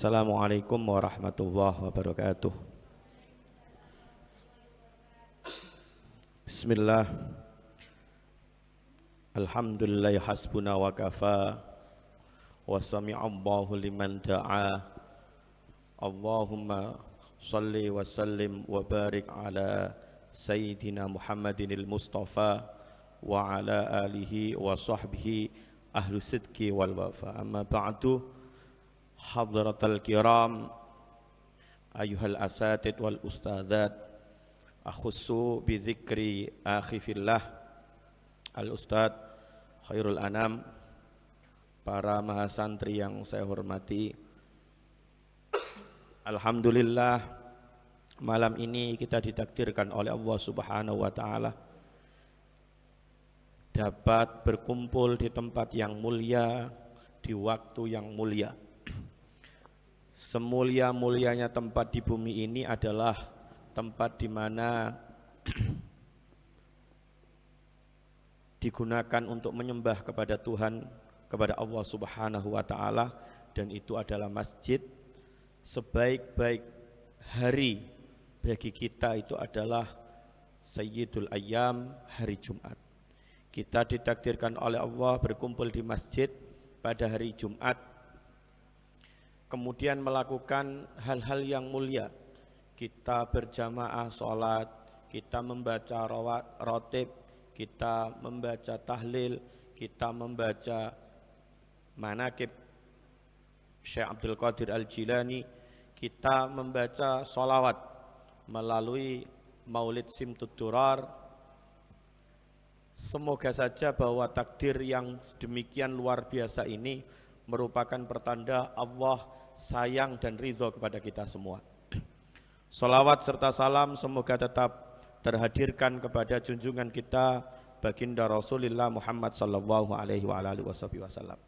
Assalamualaikum warahmatullahi wabarakatuh. Bismillah. Alhamdulillah hasbuna wa kafa. Wa sami'allahu liman da'a. Allahumma salli wa sallim wa barik ala Sayyidina Muhammadinil Mustafa wa ala alihi wa sahbihi ahlu sidki wal wafa. Amma ba'du. Hadratal kiram, ayuhal asatid wal ustadzat, akhussu bi dzikri akhi fillah al ustadz khairul anam, para mahasantri yang saya hormati. Alhamdulillah, malam ini kita ditakdirkan oleh Allah Subhanahu wa taala dapat berkumpul di tempat yang mulia, di waktu yang mulia. Semulia-mulianya tempat di bumi ini adalah tempat di mana digunakan untuk menyembah kepada Tuhan, kepada Allah Subhanahu wa taala, dan itu adalah masjid. Sebaik-baik hari bagi kita itu adalah Sayyidul Ayyam, hari Jumat. Kita ditakdirkan oleh Allah berkumpul di masjid pada hari Jumat, kemudian melakukan hal-hal yang mulia. Kita berjamaah sholat, kita membaca rotib, kita membaca tahlil, kita membaca manaqib Syekh Abdul Qadir Al-Jilani, kita membaca sholawat melalui Maulid Simtud Durar. Semoga saja bahwa takdir yang demikian luar biasa ini merupakan pertanda Allah sayang dan ridho kepada kita semua. Sholawat serta salam semoga tetap terhadirkan kepada junjungan kita baginda Rasulullah Muhammad sallallahu alaihi wasallam.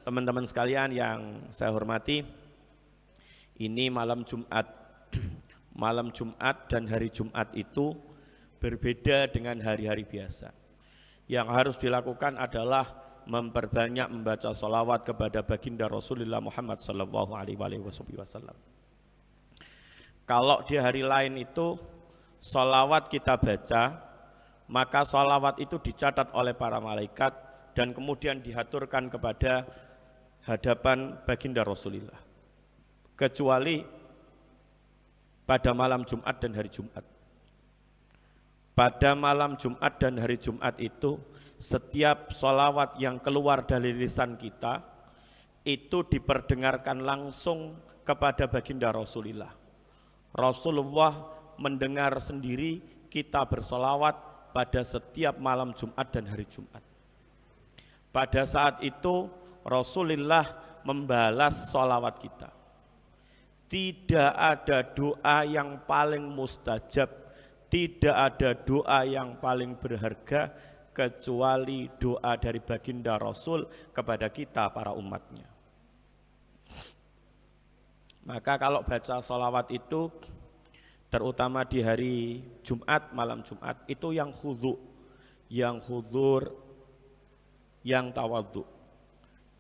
Teman-teman sekalian yang saya hormati, ini malam Jumat. Malam Jumat dan hari Jumat itu berbeda dengan hari-hari biasa. Yang harus dilakukan adalah memperbanyak membaca sholawat kepada baginda Rasulullah Muhammad sallallahu alaihi wasallam. Kalau di hari lain itu sholawat kita baca, maka sholawat itu dicatat oleh para malaikat dan kemudian dihaturkan kepada hadapan baginda Rasulullah, kecuali pada malam Jumat dan hari Jumat. Pada malam Jumat dan hari Jumat itu setiap sholawat yang keluar dari lisan kita itu diperdengarkan langsung kepada baginda Rasulullah. Rasulullah mendengar sendiri kita bersolawat pada setiap malam Jumat dan hari Jumat. Pada saat itu Rasulullah membalas sholawat kita. Tidak ada doa yang paling mustajab, tidak ada doa yang paling berharga kecuali doa dari baginda Rasul kepada kita para umatnya. Maka kalau baca sholawat itu, terutama di hari Jumat, malam Jumat, itu yang khudu, yang hudur, yang tawadhu.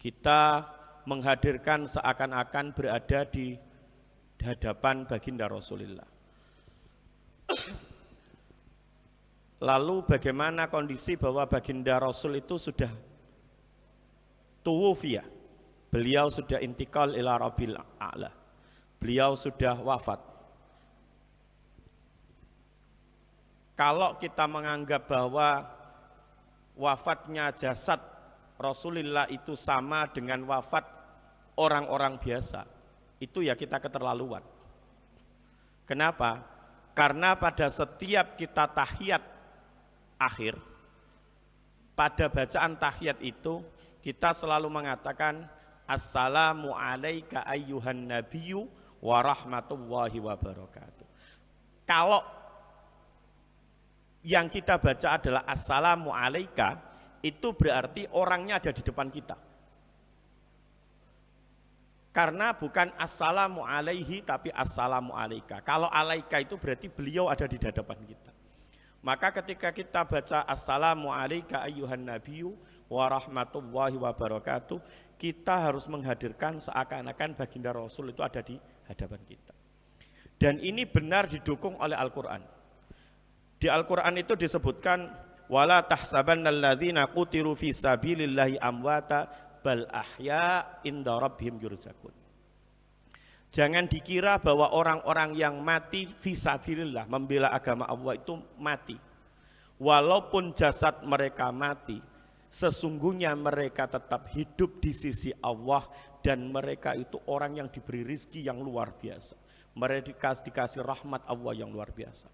Kita menghadirkan seakan-akan berada di hadapan baginda Rasulullah. Lalu bagaimana kondisi bahwa baginda Rasul itu sudah tuwufiyah, beliau sudah intikal ila rabbil a'la, beliau sudah wafat. Kalau kita menganggap bahwa wafatnya jasad Rasulullah itu sama dengan wafat orang-orang biasa, itu ya kita keterlaluan. Kenapa? Karena pada setiap kita tahiyat akhir, pada bacaan tahiyat itu kita selalu mengatakan assalamu alaika ayyuhan nabiyyu wa rahmatullahi wa barakatuh. Kalau yang kita baca adalah assalamu alaika, itu berarti orangnya ada di depan kita. Karena bukan assalamu alaihi tapi assalamu alaika. Kalau alaika itu berarti beliau ada di hadapan kita. Maka ketika kita baca assalamu alaika ayyuhan nabiyyu warahmatullahi wabarakatuh, kita harus menghadirkan seakan-akan baginda Rasul itu ada di hadapan kita. Dan ini benar didukung oleh Al-Quran. Di Al-Quran itu disebutkan, wala tahsabannalladzina qutilu fi sabilillahi amwata bal ahya inda rabbihim yurzaqun. Jangan dikira bahwa orang-orang yang mati fi sabilillah, membela agama Allah itu mati. Walaupun jasad mereka mati, sesungguhnya mereka tetap hidup di sisi Allah dan mereka itu orang yang diberi rizki yang luar biasa. Mereka dikasih rahmat Allah yang luar biasa.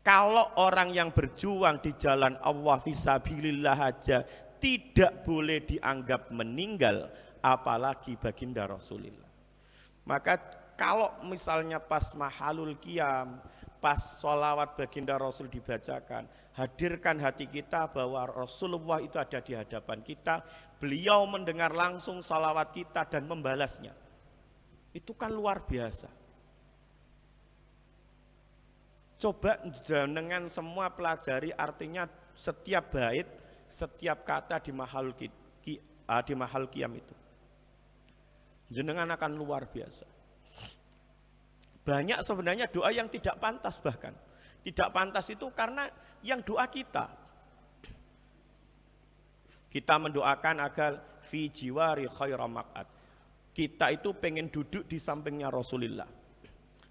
Kalau orang yang berjuang di jalan Allah fisabilillah aja tidak boleh dianggap meninggal, apalagi baginda Rasulullah. Maka kalau misalnya pas mahalul qiyam, pas sholawat baginda Rasul dibacakan, hadirkan hati kita bahwa Rasulullah itu ada di hadapan kita, beliau mendengar langsung sholawat kita dan membalasnya. Itu kan luar biasa. Coba dengan semua pelajari artinya setiap bait, setiap kata di mahal qiyam itu. Jenengan akan luar biasa. Banyak sebenarnya doa yang tidak pantas bahkan. Tidak pantas itu karena yang doa kita. Kita mendoakan agar fi jiwari khaira maq'ad. Kita itu pengen duduk di sampingnya Rasulullah.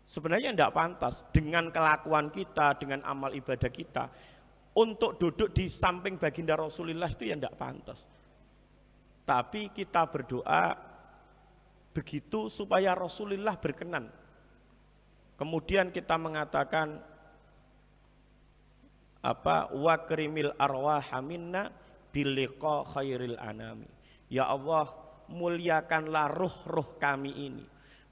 Sebenarnya tidak pantas dengan kelakuan kita, dengan amal ibadah kita untuk duduk di samping baginda Rasulullah itu yang tidak pantas. Tapi kita berdoa begitu supaya Rasulullah berkenan. Kemudian kita mengatakan wa krimil arwaha minna biliqa khairil anami. Ya Allah, muliakanlah ruh-ruh kami ini.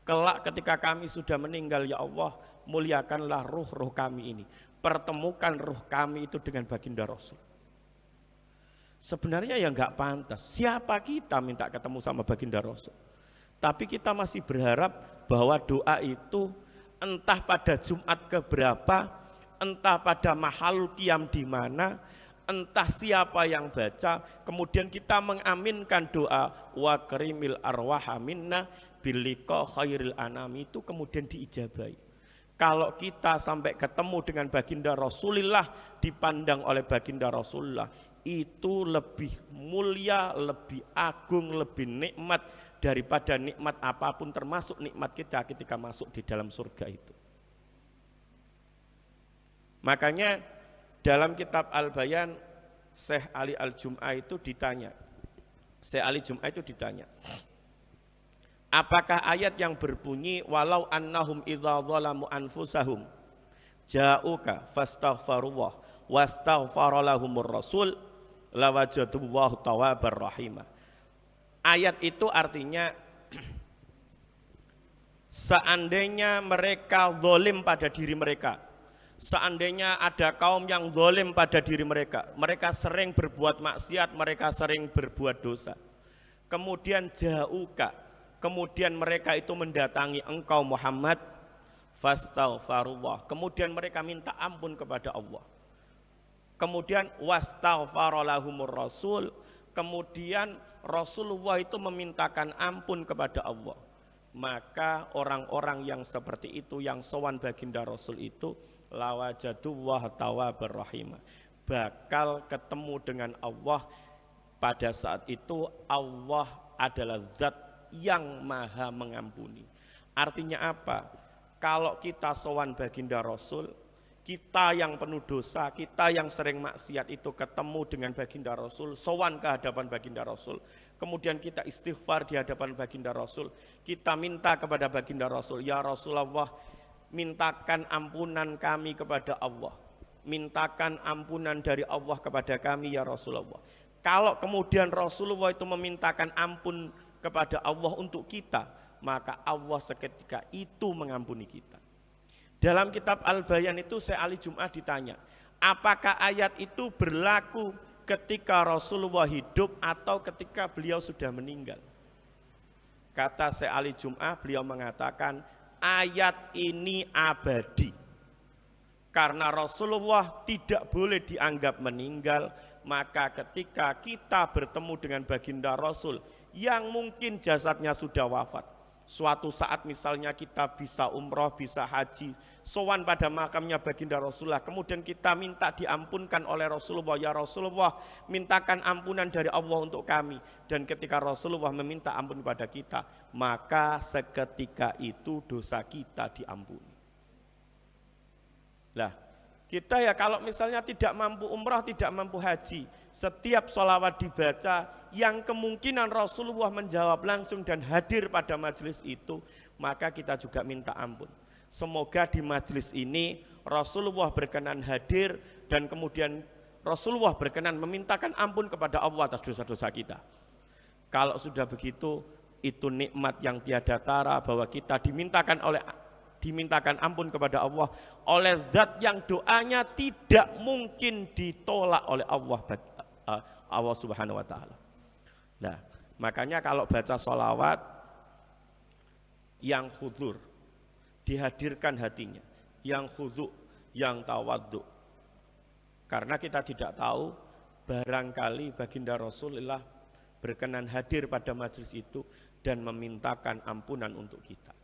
Kelak ketika kami sudah meninggal, ya Allah, muliakanlah ruh-ruh kami ini. Pertemukan ruh kami itu dengan baginda Rasul. Sebenarnya ya enggak pantas. Siapa kita minta ketemu sama baginda Rasul? Tapi kita masih berharap bahwa doa itu entah pada Jumat keberapa, entah pada mahal qiyam di mana, entah siapa yang baca, kemudian kita mengaminkan doa wa karimil arwaha minna biliqa khairil anami itu kemudian diijabahi. Kalau kita sampai ketemu dengan baginda Rasulullah, dipandang oleh baginda Rasulullah, itu lebih mulia, lebih agung, lebih nikmat daripada nikmat apapun, termasuk nikmat kita ketika masuk di dalam surga itu. Makanya dalam kitab Al-Bayan, Syekh Ali Al-Jum'ah itu ditanya, apakah ayat yang berbunyi walau annahum idza zalamu anfusahum ja'uka fastaghfirullah wastaghfara lahumur rasul lawajadullahu tawwabar rahimah. Ayat itu artinya seandainya mereka zalim pada diri mereka, seandainya ada kaum yang zalim pada diri mereka, mereka sering berbuat maksiat, mereka sering berbuat dosa. Kemudian ja'uka, kemudian mereka itu mendatangi engkau Muhammad, fastaghfarullah, kemudian mereka minta ampun kepada Allah. Kemudian wastaghfara lahumur rasul, kemudian Rasulullah itu memintakan ampun kepada Allah. Maka orang-orang yang seperti itu, yang sowan baginda Rasul itu, lawajadullah tawwabar rahimah, bakal ketemu dengan Allah. Pada saat itu Allah adalah zat yang maha mengampuni. Artinya apa? Kalau kita sowan baginda Rasul, kita yang penuh dosa, kita yang sering maksiat itu ketemu dengan baginda Rasul, sowan ke hadapan baginda Rasul, kemudian kita istighfar di hadapan baginda Rasul, kita minta kepada baginda Rasul, ya Rasulullah, mintakan ampunan kami kepada Allah, mintakan ampunan dari Allah kepada kami ya Rasulullah. Kalau kemudian Rasulullah itu memintakan ampun kepada Allah untuk kita, maka Allah seketika itu mengampuni kita. Dalam kitab Al-Bayan itu Syekh Ali Jum'ah ditanya, apakah ayat itu berlaku ketika Rasulullah hidup atau ketika beliau sudah meninggal? Kata Syekh Ali Jum'ah, beliau mengatakan ayat ini abadi. Karena Rasulullah tidak boleh dianggap meninggal, Maka ketika kita bertemu dengan baginda Rasul yang mungkin jasadnya sudah wafat, suatu saat misalnya kita bisa umroh, bisa haji, sowan pada makamnya baginda Rasulullah, kemudian kita minta diampunkan oleh Rasulullah, ya Rasulullah mintakan ampunan dari Allah untuk kami. Dan ketika Rasulullah meminta ampun pada kita, maka seketika itu dosa kita diampuni. Lah, kita ya kalau misalnya tidak mampu umrah, tidak mampu haji, setiap sholawat dibaca yang kemungkinan Rasulullah menjawab langsung dan hadir pada majelis itu, maka kita juga minta ampun. Semoga di majelis ini Rasulullah berkenan hadir dan kemudian Rasulullah berkenan memintakan ampun kepada Allah atas dosa-dosa kita. Kalau sudah begitu, itu nikmat yang tiada tara bahwa kita dimintakan ampun kepada Allah oleh zat yang doanya tidak mungkin ditolak oleh Allah Subhanahu wa taala. Nah, makanya kalau baca sholawat yang khudur, dihadirkan hatinya, yang khudu, yang tawadhu. Karena kita tidak tahu, barangkali baginda Rasulullah berkenan hadir pada majelis itu dan memintakan ampunan untuk kita.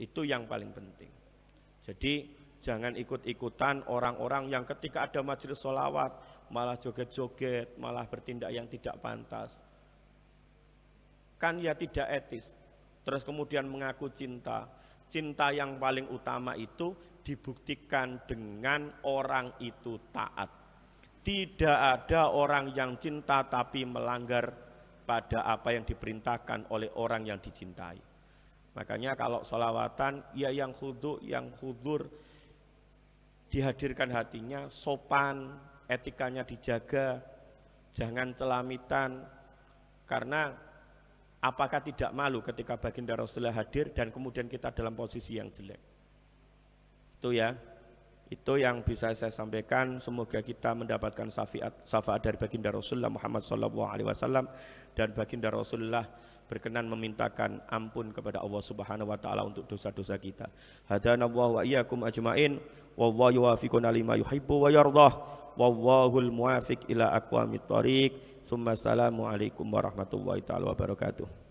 Itu yang paling penting. Jadi jangan ikut-ikutan orang-orang yang ketika ada majelis sholawat malah joget-joget, malah bertindak yang tidak pantas. Kan ya tidak etis. Terus kemudian mengaku cinta. Cinta yang paling utama itu dibuktikan dengan orang itu taat. Tidak ada orang yang cinta tapi melanggar pada apa yang diperintahkan oleh orang yang dicintai. Makanya kalau sholawatan, ya yang khudu, yang khudur, dihadirkan hatinya, sopan, etikanya dijaga, jangan celamitan. Karena apakah tidak malu ketika baginda Rasulullah hadir dan kemudian kita dalam posisi yang jelek. Itu ya, itu yang bisa saya sampaikan. Semoga kita mendapatkan syafaat dari baginda Rasulullah Muhammad SAW dan baginda Rasulullah berkenan memintakan ampun kepada Allah Subhanahu wa taala untuk dosa-dosa kita. Hadanallahu wa iyyakum ajmain, wallahu yuwaffiquna lima yuhibbu wa yardah, wallahul muwaffiq ila aqwamit thoriq. Assalamu alaikum warahmatullahi taala wabarakatuh.